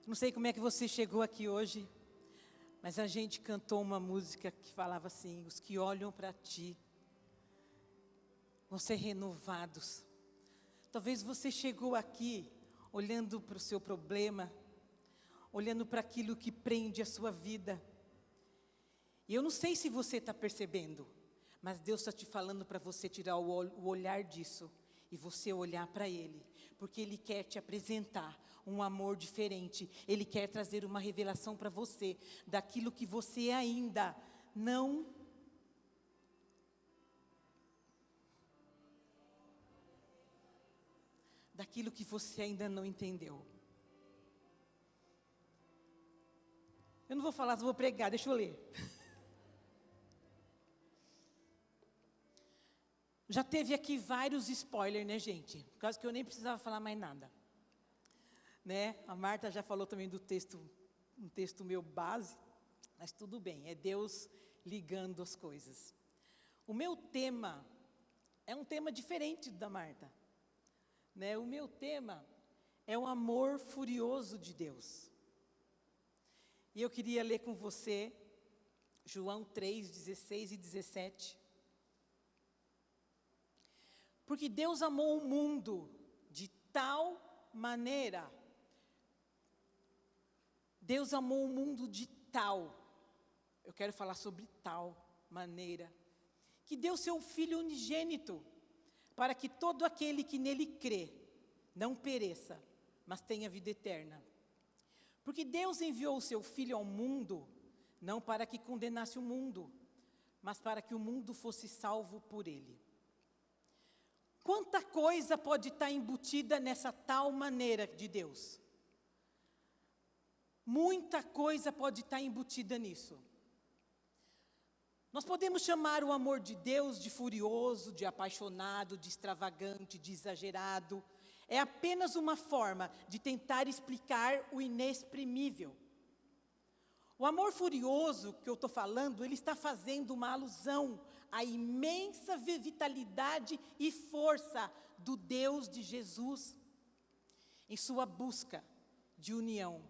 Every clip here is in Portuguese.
Não sei como é que você chegou aqui hoje, mas a gente cantou uma música que falava assim: os que olham para ti vão ser renovados. Talvez você chegou aqui olhando para o seu problema, olhando para aquilo que prende a sua vida. E eu não sei se você está percebendo, mas Deus está te falando para você tirar o olhar disso e você olhar para Ele, porque Ele quer te apresentar um amor diferente. Ele quer trazer uma revelação para você daquilo que você ainda não entendeu. Eu não vou falar, só vou pregar, deixa eu ler. Já teve aqui vários spoilers, né, gente? Por causa que eu nem precisava falar mais nada. Né? A Marta já falou também do texto, um texto meu base, mas tudo bem, é Deus ligando as coisas. O meu tema é um tema diferente da Marta. Né? O meu tema é o amor furioso de Deus. E eu queria ler com você João 3, 16 e 17. Porque Deus amou o mundo de tal maneira. Deus amou o mundo de tal. Eu quero falar sobre tal maneira. Que deu seu Filho unigênito, para que todo aquele que nele crê, não pereça, mas tenha vida eterna. Porque Deus enviou o seu Filho ao mundo, não para que condenasse o mundo, mas para que o mundo fosse salvo por ele. Quanta coisa pode estar embutida nessa tal maneira de Deus? Muita coisa pode estar embutida nisso. Nós podemos chamar o amor de Deus de furioso, de apaixonado, de extravagante, de exagerado. É apenas uma forma de tentar explicar o inexprimível. O amor furioso que eu estou falando, ele está fazendo uma alusão à imensa vitalidade e força do Deus de Jesus em sua busca de união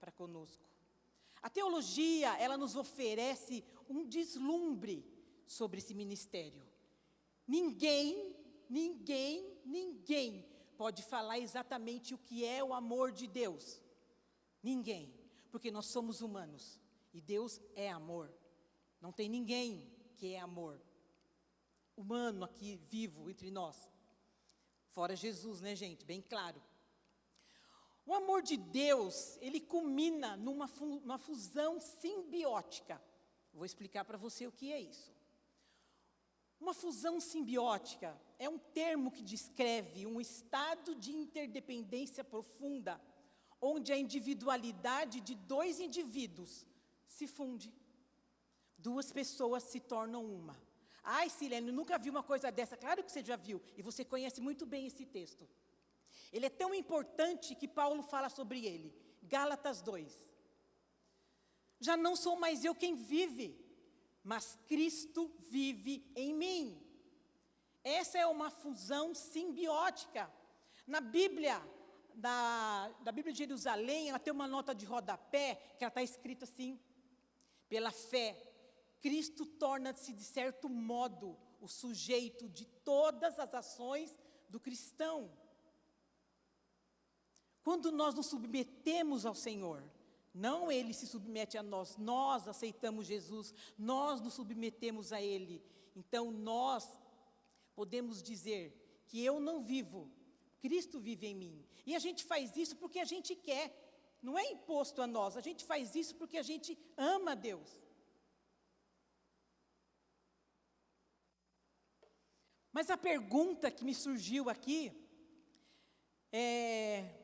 para conosco. A teologia, ela nos oferece um deslumbre sobre esse ministério. Ninguém pode falar exatamente o que é o amor de Deus. Ninguém. Porque nós somos humanos e Deus é amor. Não tem ninguém que é amor humano aqui vivo entre nós. Fora Jesus, né, gente? Bem claro. O amor de Deus, ele culmina numa fusão simbiótica. Vou explicar para você o que é isso. Uma fusão simbiótica é um termo que descreve um estado de interdependência profunda, onde a individualidade de dois indivíduos se funde. Duas pessoas se tornam uma. Ai, Silene, eu nunca vi uma coisa dessa. Claro que você já viu, e você conhece muito bem esse texto. Ele é tão importante que Paulo fala sobre ele. Gálatas 2. Já não sou mais eu quem vive, mas Cristo vive em mim. Essa é uma fusão simbiótica. Na Bíblia, da Bíblia de Jerusalém, ela tem uma nota de rodapé, que ela está escrita assim: pela fé, Cristo torna-se de certo modo o sujeito de todas as ações do cristão. Quando nós nos submetemos ao Senhor, não Ele se submete a nós, nós aceitamos Jesus, nós nos submetemos a Ele. Então nós podemos dizer que eu não vivo, Cristo vive em mim. E a gente faz isso porque a gente quer, não é imposto a nós, a gente faz isso porque a gente ama Deus. Mas a pergunta que me surgiu aqui é: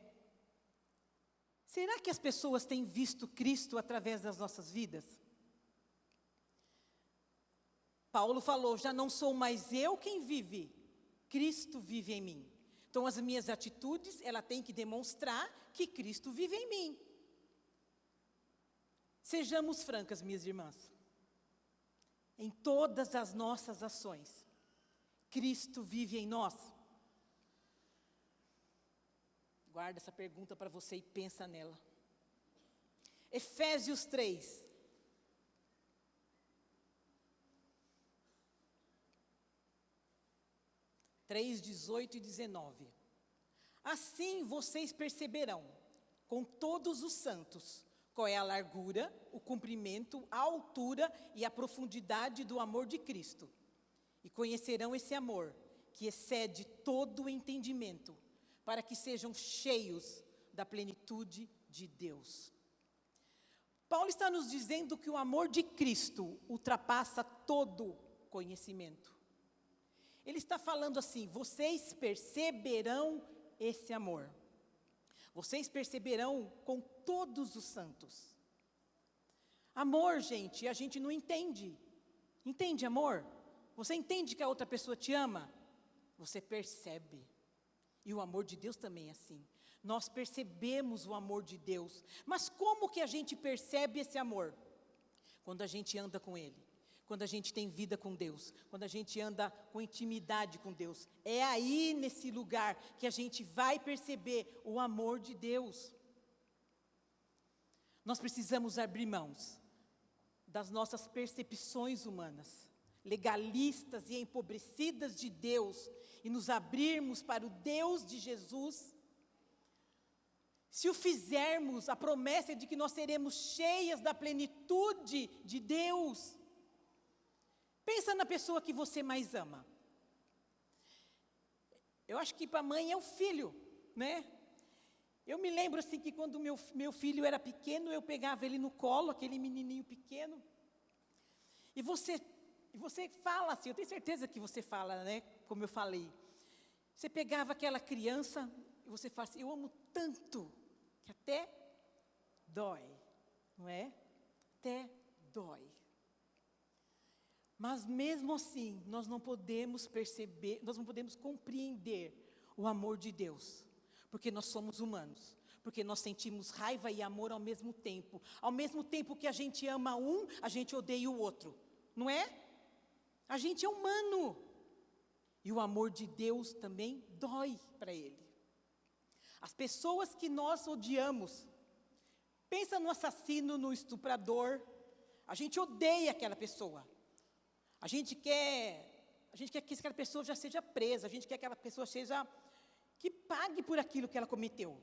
será que as pessoas têm visto Cristo através das nossas vidas? Paulo falou: já não sou mais eu quem vive, Cristo vive em mim. Então as minhas atitudes, ela tem que demonstrar que Cristo vive em mim. Sejamos francas, minhas irmãs. Em todas as nossas ações, Cristo vive em nós. Guarda essa pergunta para você e pensa nela. Efésios 3. Três, 18 e 19. Assim vocês perceberão, com todos os santos, qual é a largura, o comprimento, a altura e a profundidade do amor de Cristo. E conhecerão esse amor, que excede todo o entendimento, para que sejam cheios da plenitude de Deus. Paulo está nos dizendo que o amor de Cristo ultrapassa todo conhecimento. Ele está falando assim: vocês perceberão esse amor. Vocês perceberão com todos os santos. Amor, gente, a gente não entende. Entende amor? Você entende que a outra pessoa te ama? Você percebe. E o amor de Deus também é assim. Nós percebemos o amor de Deus. Mas como que a gente percebe esse amor? Quando a gente anda com Ele. Quando a gente tem vida com Deus. Quando a gente anda com intimidade com Deus. É aí, nesse lugar, que a gente vai perceber o amor de Deus. Nós precisamos abrir mãos das nossas percepções humanas, legalistas e empobrecidas de Deus, e nos abrirmos para o Deus de Jesus. Se o fizermos, a promessa é de que nós seremos cheias da plenitude de Deus. Pensa na pessoa que você mais ama. Eu acho que para a mãe é o filho, né? Eu me lembro assim que quando meu filho era pequeno, eu pegava ele no colo, aquele menininho pequeno. E você fala assim, eu tenho certeza que você fala, né? Como eu falei. Você pegava aquela criança e você fala assim: eu amo tanto, que até dói, não é? Até dói. Mas mesmo assim, nós não podemos perceber, nós não podemos compreender o amor de Deus. Porque nós somos humanos. Porque nós sentimos raiva e amor ao mesmo tempo. Ao mesmo tempo que a gente ama um, a gente odeia o outro. Não é? A gente é humano. E o amor de Deus também dói para Ele. As pessoas que nós odiamos. Pensa no assassino, no estuprador. A gente odeia aquela pessoa. A gente quer que aquela pessoa já seja presa. A gente quer que aquela pessoa que pague por aquilo que ela cometeu.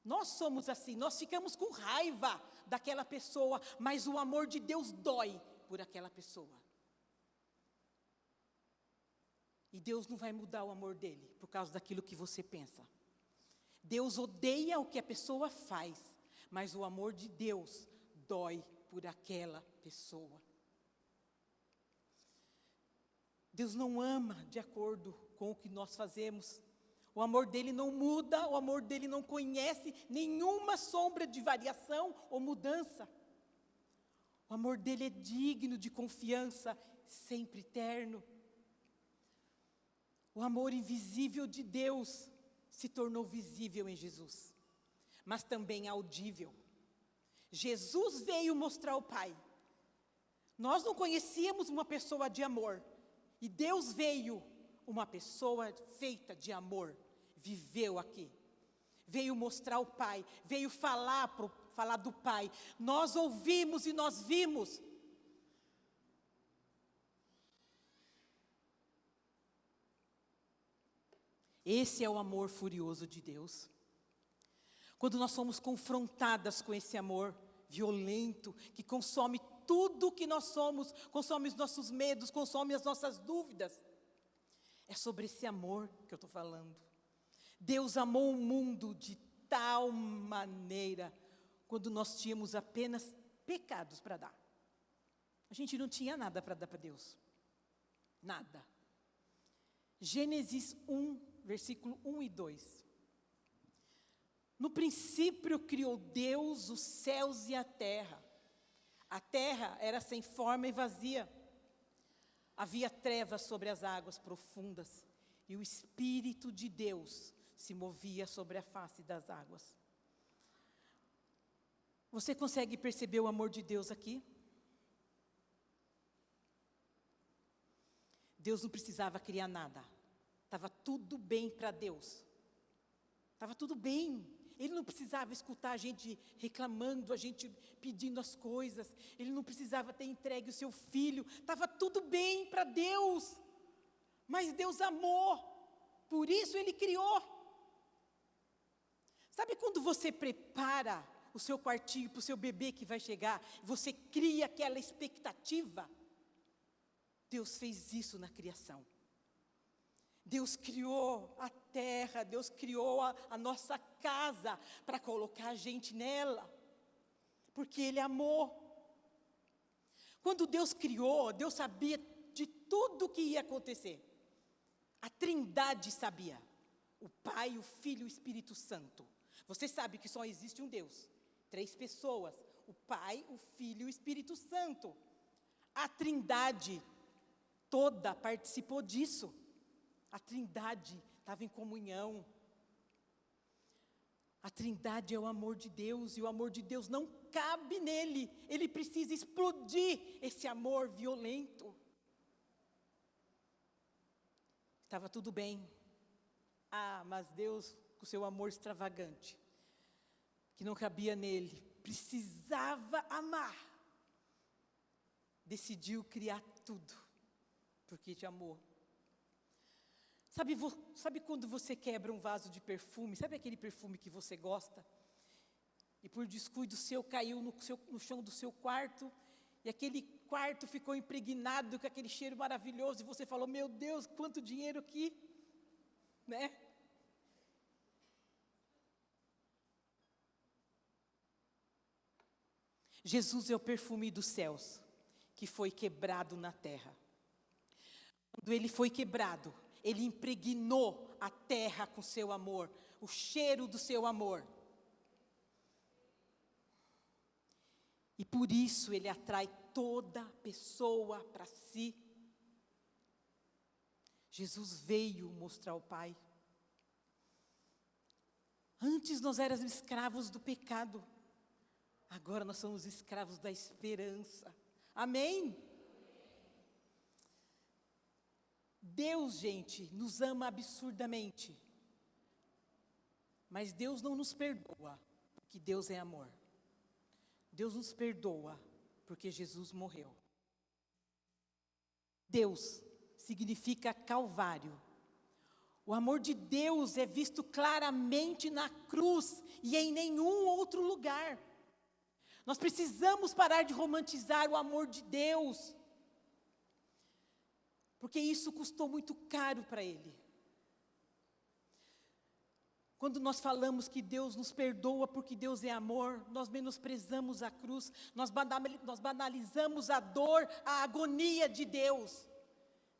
Nós somos assim, nós ficamos com raiva daquela pessoa, mas o amor de Deus dói por aquela pessoa. E Deus não vai mudar o amor dele por causa daquilo que você pensa. Deus odeia o que a pessoa faz, mas o amor de Deus dói por aquela pessoa. Deus não ama de acordo com o que nós fazemos. O amor dele não muda, o amor dele não conhece nenhuma sombra de variação ou mudança. O amor dele é digno de confiança, sempre eterno. O amor invisível de Deus se tornou visível em Jesus, mas também audível. Jesus veio mostrar o Pai. Nós não conhecíamos uma pessoa de amor, e Deus veio, uma pessoa feita de amor, viveu aqui. Veio mostrar o Pai, veio falar do Pai. Nós ouvimos e nós vimos. Esse é o amor furioso de Deus. Quando nós somos confrontadas com esse amor violento, que consome tudo que nós somos, consome os nossos medos, consome as nossas dúvidas. É sobre esse amor que eu estou falando. Deus amou o mundo de tal maneira, quando nós tínhamos apenas pecados para dar. A gente não tinha nada para dar para Deus. Nada. Gênesis 1, versículo 1 e 2. No princípio criou Deus os céus e a terra. A terra era sem forma e vazia. Havia trevas sobre as águas profundas, e o Espírito de Deus se movia sobre a face das águas. Você consegue perceber o amor de Deus aqui? Deus não precisava criar nada. Estava tudo bem para Deus. Estava tudo bem. Ele não precisava escutar a gente reclamando, a gente pedindo as coisas. Ele não precisava ter entregue o seu filho. Estava tudo bem para Deus. Mas Deus amou. Por isso Ele criou. Sabe quando você prepara o seu quartinho para o seu bebê que vai chegar? Você cria aquela expectativa. Deus fez isso na criação. Deus criou a terra, Deus criou a nossa casa para colocar a gente nela, porque Ele amou. Quando Deus criou, Deus sabia de tudo o que ia acontecer. A Trindade sabia, o Pai, o Filho e o Espírito Santo. Você sabe que só existe um Deus, 3 pessoas, o Pai, o Filho e o Espírito Santo. A Trindade toda participou disso. A Trindade estava em comunhão. A Trindade é o amor de Deus, e o amor de Deus não cabe nele. Ele precisa explodir esse amor violento. Estava tudo bem. Mas Deus, com seu amor extravagante, que não cabia nele, precisava amar. Decidiu criar tudo, porque te amou. Sabe quando você quebra um vaso de perfume? Sabe aquele perfume que você gosta? E por descuido seu caiu no chão do seu quarto, e aquele quarto ficou impregnado com aquele cheiro maravilhoso, e você falou, meu Deus, quanto dinheiro aqui, né? Jesus é o perfume dos céus, que foi quebrado na terra. Quando Ele foi quebrado, Ele impregnou a terra com seu amor, o cheiro do seu amor. E por isso Ele atrai toda pessoa para si. Jesus veio mostrar ao Pai. Antes nós éramos escravos do pecado, agora nós somos escravos da esperança. Amém? Deus, gente, nos ama absurdamente. Mas Deus não nos perdoa, porque Deus é amor. Deus nos perdoa, porque Jesus morreu. Deus significa Calvário. O amor de Deus é visto claramente na cruz e em nenhum outro lugar. Nós precisamos parar de romantizar o amor de Deus, porque isso custou muito caro para Ele. Quando nós falamos que Deus nos perdoa porque Deus é amor, nós menosprezamos a cruz, nós banalizamos a dor, a agonia de Deus.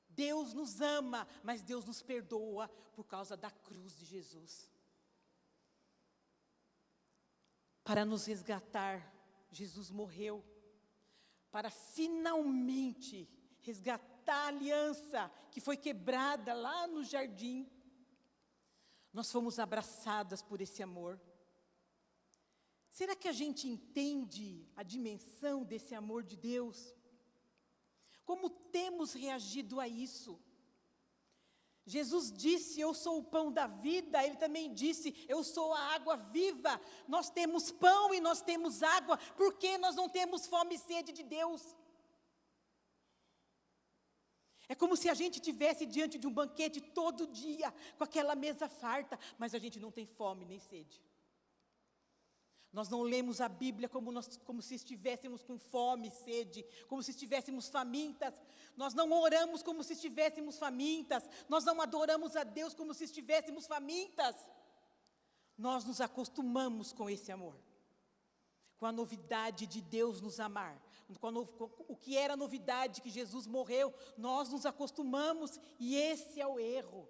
Deus nos ama, mas Deus nos perdoa por causa da cruz de Jesus. Para nos resgatar, Jesus morreu, para finalmente resgatar a aliança que foi quebrada lá no jardim. Nós fomos abraçadas por esse amor. Será que a gente entende a dimensão desse amor de Deus? Como temos reagido a isso? Jesus disse, eu sou o pão da vida. Ele também disse, eu sou a água viva. Nós temos pão e nós temos água, porque nós não temos fome e sede de Deus. É como se a gente estivesse diante de um banquete todo dia, com aquela mesa farta, mas a gente não tem fome nem sede. Nós não lemos a Bíblia como se estivéssemos com fome e sede, como se estivéssemos famintas. Nós não oramos como se estivéssemos famintas. Nós não adoramos a Deus como se estivéssemos famintas. Nós nos acostumamos com esse amor, com a novidade de Deus nos amar. O que era novidade, que Jesus morreu, nós nos acostumamos, e esse é o erro.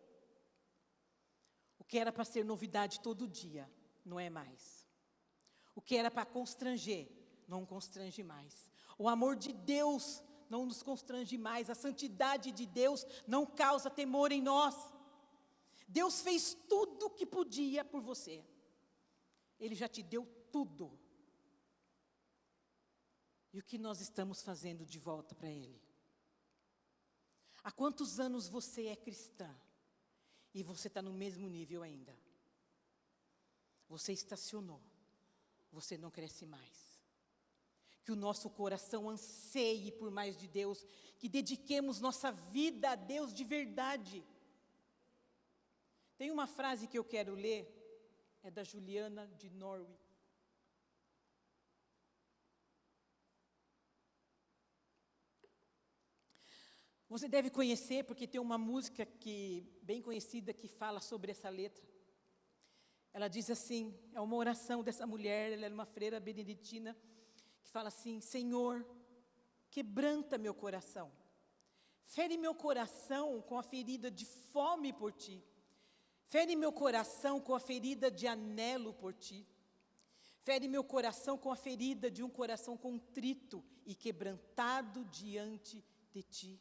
O que era para ser novidade todo dia, não é mais. O que era para constranger, não constrange mais. O amor de Deus não nos constrange mais. A santidade de Deus não causa temor em nós. Deus fez tudo o que podia por você. Ele já te deu tudo. E o que nós estamos fazendo de volta para Ele? Há quantos anos você é cristã? E você está no mesmo nível ainda? Você estacionou, você não cresce mais. Que o nosso coração anseie por mais de Deus, que dediquemos nossa vida a Deus de verdade. Tem uma frase que eu quero ler, é da Juliana de Norwich. Você deve conhecer, porque tem uma música bem conhecida que fala sobre essa letra. Ela diz assim, é uma oração dessa mulher, ela era uma freira beneditina, que fala assim: Senhor, quebranta meu coração, fere meu coração com a ferida de fome por Ti, fere meu coração com a ferida de anelo por Ti, fere meu coração com a ferida de um coração contrito e quebrantado diante de Ti.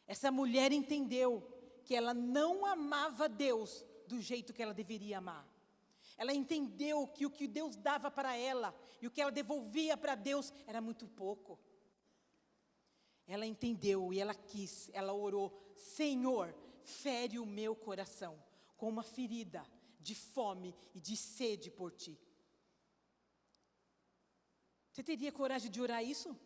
Essa mulher entendeu que ela não amava Deus do jeito que ela deveria amar. Ela entendeu que o que Deus dava para ela e o que ela devolvia para Deus era muito pouco. Ela entendeu e ela quis, ela orou: Senhor, fere o meu coração com uma ferida de fome e de sede por Ti. Você teria coragem de orar isso?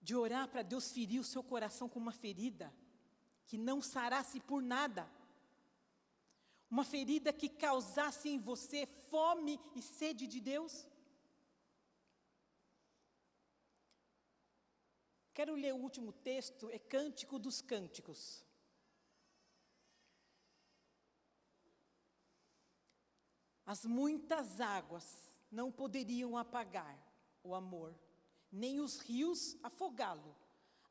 De orar para Deus ferir o seu coração com uma ferida que não sarasse por nada. Uma ferida que causasse em você fome e sede de Deus. Quero ler o último texto, é Cântico dos Cânticos. As muitas águas não poderiam apagar o amor, nem os rios afogá-lo,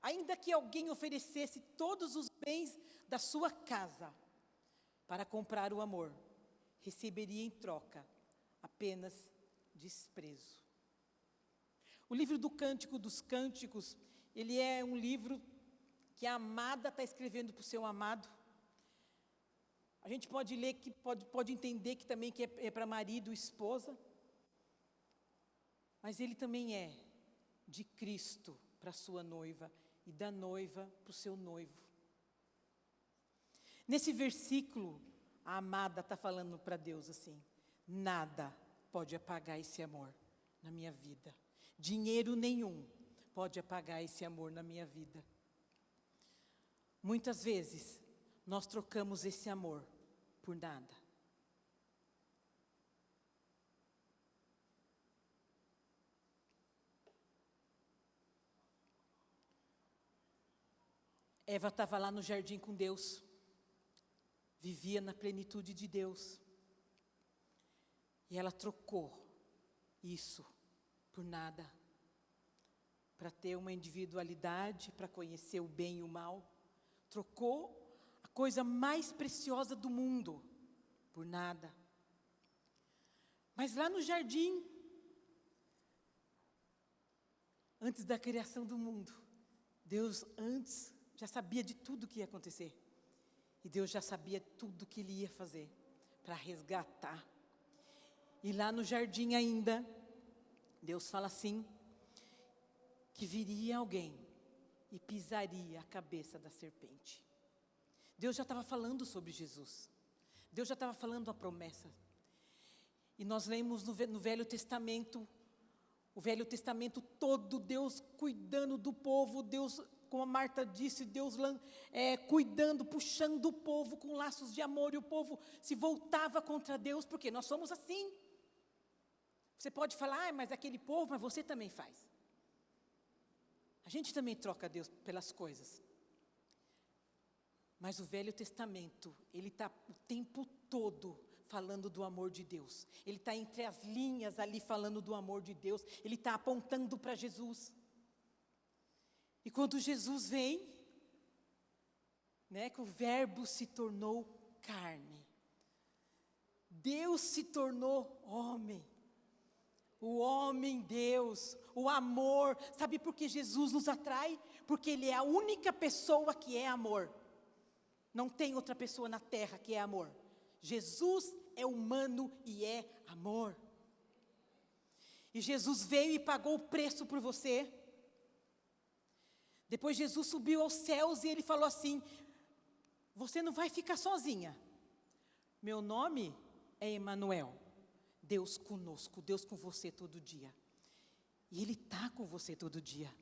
ainda que alguém oferecesse todos os bens da sua casa para comprar o amor, receberia em troca apenas desprezo. O livro do Cântico dos Cânticos, ele é um livro que a amada está escrevendo para o seu amado. A gente pode ler, que pode entender que também que é para marido e esposa, mas ele também é de Cristo para a sua noiva e da noiva para o seu noivo. Nesse versículo, a amada está falando para Deus assim: nada pode apagar esse amor na minha vida. Dinheiro nenhum pode apagar esse amor na minha vida. Muitas vezes, nós trocamos esse amor por nada. Eva estava lá no jardim com Deus, vivia na plenitude de Deus, e ela trocou isso por nada, para ter uma individualidade, para conhecer o bem e o mal. Trocou a coisa mais preciosa do mundo por nada. Mas lá no jardim, antes da criação do mundo, Deus antes já sabia de tudo que ia acontecer. E Deus já sabia tudo que Ele ia fazer para resgatar. E lá no jardim ainda, Deus fala assim, que viria alguém e pisaria a cabeça da serpente. Deus já estava falando sobre Jesus. Deus já estava falando a promessa. E nós lemos no Velho Testamento, o Velho Testamento todo, Deus cuidando do povo, Deus, como a Marta disse, Deus cuidando, puxando o povo com laços de amor, e o povo se voltava contra Deus, porque nós somos assim. Você pode falar, mas aquele povo, mas você também faz. A gente também troca Deus pelas coisas. Mas o Velho Testamento, ele está o tempo todo falando do amor de Deus. Ele está entre as linhas ali falando do amor de Deus. Ele está apontando para Jesus. E quando Jesus vem, que o verbo se tornou carne. Deus se tornou homem. O homem Deus, o amor. Sabe por que Jesus nos atrai? Porque Ele é a única pessoa que é amor. Não tem outra pessoa na terra que é amor. Jesus é humano e é amor. E Jesus veio e pagou o preço por você. Depois Jesus subiu aos céus e Ele falou assim: você não vai ficar sozinha. Meu nome é Emanuel, Deus conosco, Deus com você todo dia. E Ele está com você todo dia.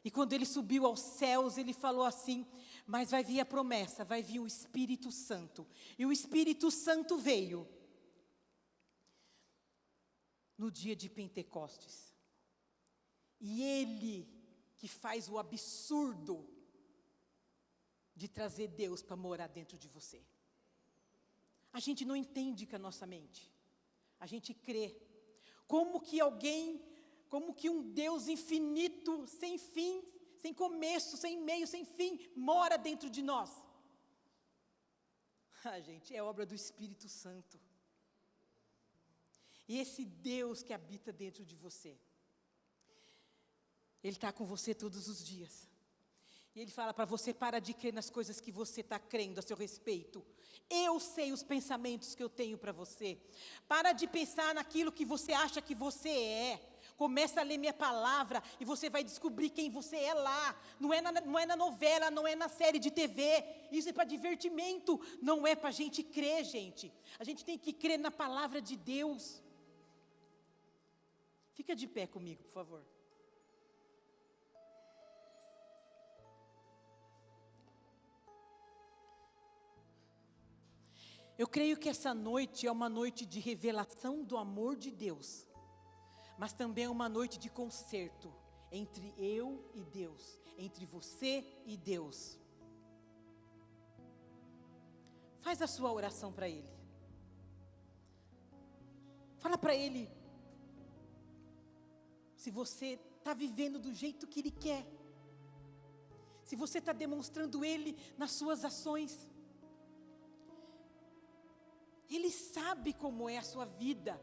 E quando Ele subiu aos céus, Ele falou assim, mas vai vir a promessa, vai vir o Espírito Santo. E o Espírito Santo veio no dia de Pentecostes. E Ele que faz o absurdo de trazer Deus para morar dentro de você. A gente não entende com a nossa mente. A gente crê. Como que um Deus infinito, sem fim, sem começo, sem meio, sem fim, mora dentro de nós? Gente, é obra do Espírito Santo. E esse Deus que habita dentro de você, Ele está com você todos os dias. E Ele fala para você, para de crer nas coisas que você está crendo a seu respeito. Eu sei os pensamentos que eu tenho para você. Para de pensar naquilo que você acha que você é. Começa a ler minha palavra e você vai descobrir quem você é lá. Não é na novela, não é na série de TV. Isso é para divertimento, não é para a gente crer, gente. A gente tem que crer na palavra de Deus. Fica de pé comigo, por favor. Eu creio que essa noite é uma noite de revelação do amor de Deus, mas também é uma noite de conserto entre eu e Deus, entre você e Deus. Faz a sua oração para Ele. Fala para Ele se você está vivendo do jeito que Ele quer, se você está demonstrando Ele nas suas ações. Ele sabe como é a sua vida.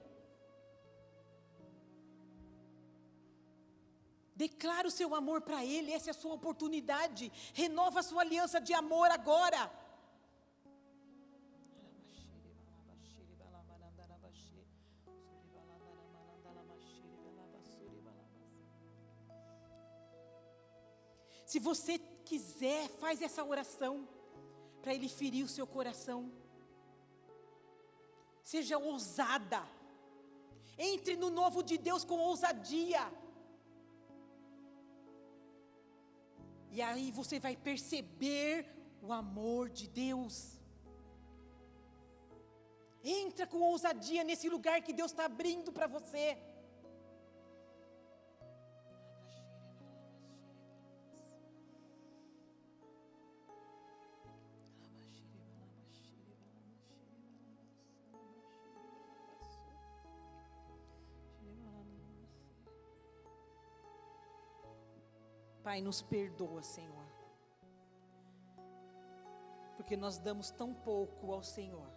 Declara o seu amor para Ele, essa é a sua oportunidade. Renova a sua aliança de amor agora. Se você quiser, faz essa oração para Ele ferir o seu coração. Seja ousada. Entre no novo de Deus com ousadia. E aí você vai perceber o amor de Deus. Entra com ousadia nesse lugar que Deus está abrindo para você. Pai, nos perdoa, Senhor, porque nós damos tão pouco ao Senhor.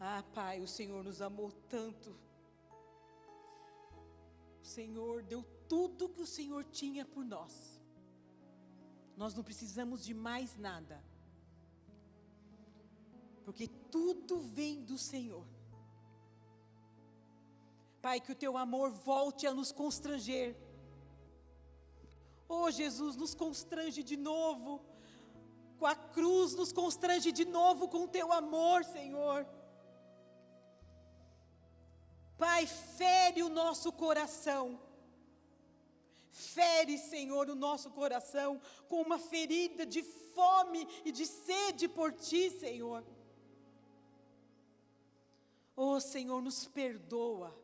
Ah, Pai, o Senhor nos amou tanto. O Senhor deu tudo que o Senhor tinha por nós. Nós não precisamos de mais nada, porque tudo vem do Senhor. Pai, que o Teu amor volte a nos constranger. Oh, Jesus, nos constrange de novo. Com a cruz, nos constrange de novo com o Teu amor, Senhor. Pai, fere o nosso coração. Fere, Senhor, o nosso coração com uma ferida de fome e de sede por Ti, Senhor. Oh, Senhor, nos perdoa.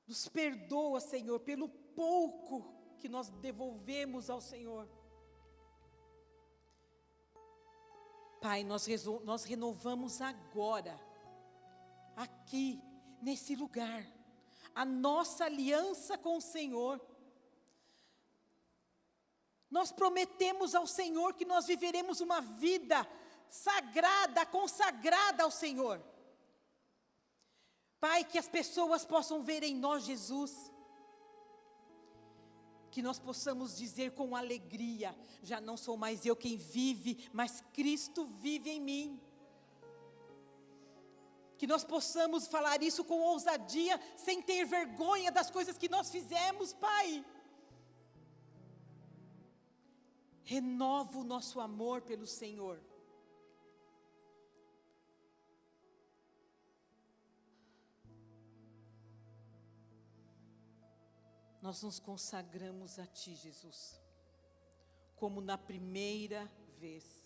Nos perdoa, Senhor, pelo pouco que nós devolvemos ao Senhor. Pai, nós renovamos agora, aqui, nesse lugar, a nossa aliança com o Senhor. Nós prometemos ao Senhor que nós viveremos uma vida sagrada, consagrada ao Senhor. Pai, que as pessoas possam ver em nós Jesus. Que nós possamos dizer com alegria: já não sou mais eu quem vive, mas Cristo vive em mim. Que nós possamos falar isso com ousadia, sem ter vergonha das coisas que nós fizemos, Pai. Renova o nosso amor pelo Senhor. Nós nos consagramos a Ti, Jesus, como na primeira vez.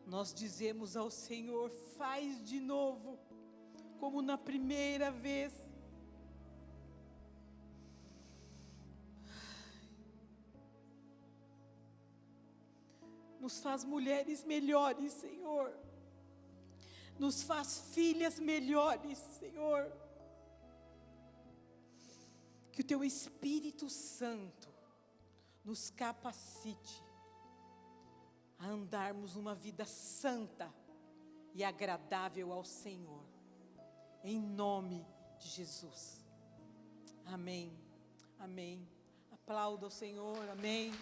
Nós dizemos ao Senhor, faz de novo, como na primeira vez. Nos faz mulheres melhores, Senhor. Nos faz filhas melhores, Senhor. Que o Teu Espírito Santo nos capacite a andarmos uma vida santa e agradável ao Senhor, em nome de Jesus. Amém, amém. Aplauda o Senhor, amém.